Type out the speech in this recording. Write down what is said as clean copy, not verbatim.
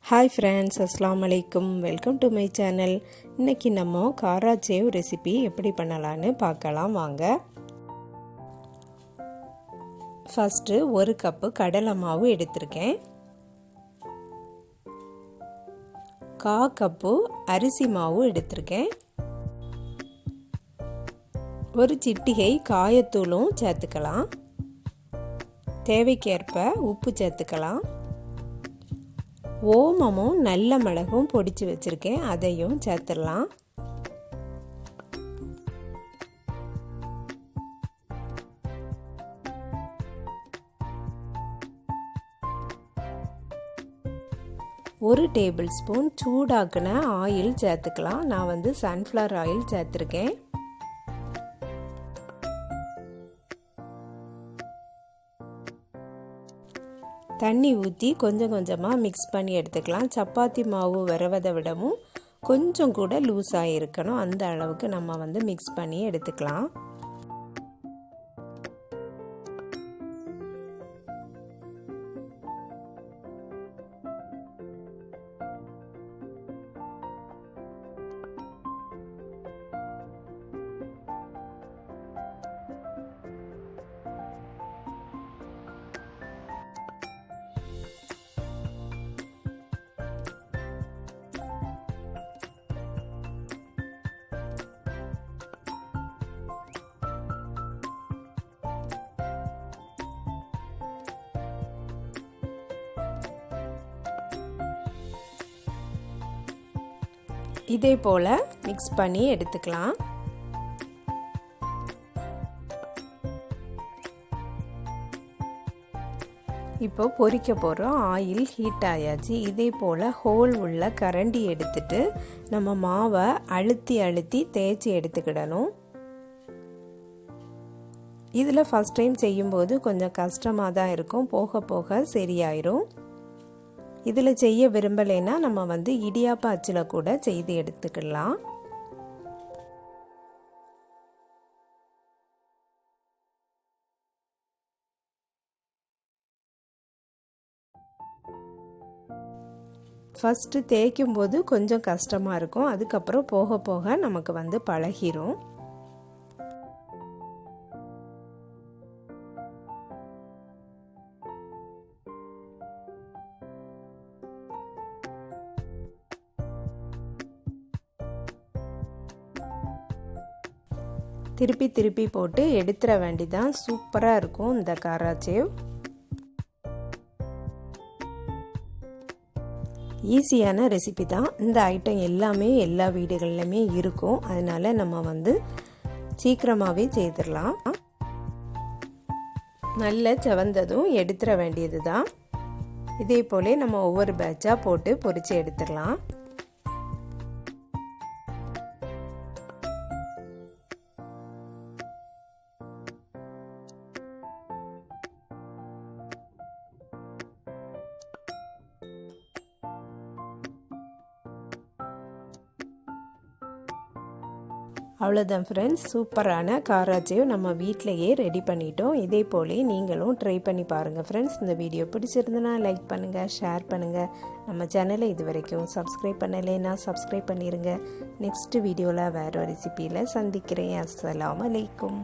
Hi friends, அஸ்ஸலாமு அலைக்கும். Welcome to my channel. இன்றைக்கி நம்ம காராசேவ் ரெசிபி எப்படி பண்ணலான்னு பார்க்கலாம் வாங்க. ஃபஸ்ட்டு 1 கப்பு கடலை மாவு எடுத்திருக்கேன். 1/4 கப்பு அரிசி மாவு எடுத்திருக்கேன். ஒரு சிட்டிகை காயத்தூளும் சேர்த்துக்கலாம். தேவைக்கேற்ப உப்பு சேர்த்துக்கலாம். ஓமமும் நல்ல மிளகும் பொடிச்சு வச்சுருக்கேன், அதையும் சேர்த்துடலாம். ஒரு டேபிள் ஸ்பூன் சூடாக்குன ஆயில் சேர்த்துக்கலாம். நான் சன்ஃப்ளவர் ஆயில் சேர்த்துருக்கேன். தண்ணி ஊற்றி கொஞ்சம் கொஞ்சமாக மிக்ஸ் பண்ணி எடுத்துக்கலாம். சப்பாத்தி மாவு வரவதை விடவும் கொஞ்சம் கூட லூஸாக இருக்கணும். அந்த அளவுக்கு நம்ம மிக்ஸ் பண்ணி எடுத்துக்கலாம். இதே போல் மிக்ஸ் பண்ணி எடுத்துக்கலாம். இப்போ பொரிக்க போகிறோம். ஆயில் ஹீட் ஆயாச்சு. இதே போல் ஹோல் உள்ள கரண்டி எடுத்துட்டு நம்ம மாவை அழுத்தி அழுத்தி தேய்ச்சி எடுத்துக்கிடணும். இதில் ஃபஸ்ட் டைம் செய்யும்போது கொஞ்சம் கஷ்டமாக தான் இருக்கும், போக போக சரியாயிரும். இதில் செய்ய விரும்பலைன்னா நம்ம இடியாப்ப அச்சில் கூட செய்து எடுத்துக்கலாம். ஃபஸ்ட்டு தேய்க்கும் போது கொஞ்சம் கஷ்டமாக இருக்கும், அதுக்கப்புறம் போக போக நமக்கு பழகிரும். திருப்பி திருப்பி போட்டு எடுத்துட வேண்டிதான். சூப்பராக இருக்கும் இந்த காராசேவ். ஈஸியான ரெசிபி தான். இந்த ஐட்டம் எல்லாமே எல்லா வீடுகள்லையுமே இருக்கும், அதனால நம்ம சீக்கிரமாகவே செய்திடலாம். நல்ல செவந்ததும் எடுத்துட வேண்டியது தான். இதே போல நம்ம ஒவ்வொரு பேட்சாக போட்டு பொரித்து எடுத்துடலாம். அவ்வளோதான் ஃப்ரெண்ட்ஸ், சூப்பரான காராசேவ் நம்ம வீட்டிலையே ரெடி பண்ணிட்டோம். இதே போலே நீங்களும் ட்ரை பண்ணி பாருங்கள் ஃப்ரெண்ட்ஸ். இந்த வீடியோ பிடிச்சிருந்துன்னா லைக் பண்ணுங்கள், ஷேர் பண்ணுங்கள். நம்ம சேனலை இது வரைக்கும் சப்ஸ்கிரைப் பண்ணலைன்னா சப்ஸ்கிரைப் பண்ணிடுங்க. நெக்ஸ்ட் வீடியோவில் வேறு ஒரு ரெசிபியில் சந்திக்கிறேன். அஸ்ஸலாமு அலைக்கும்.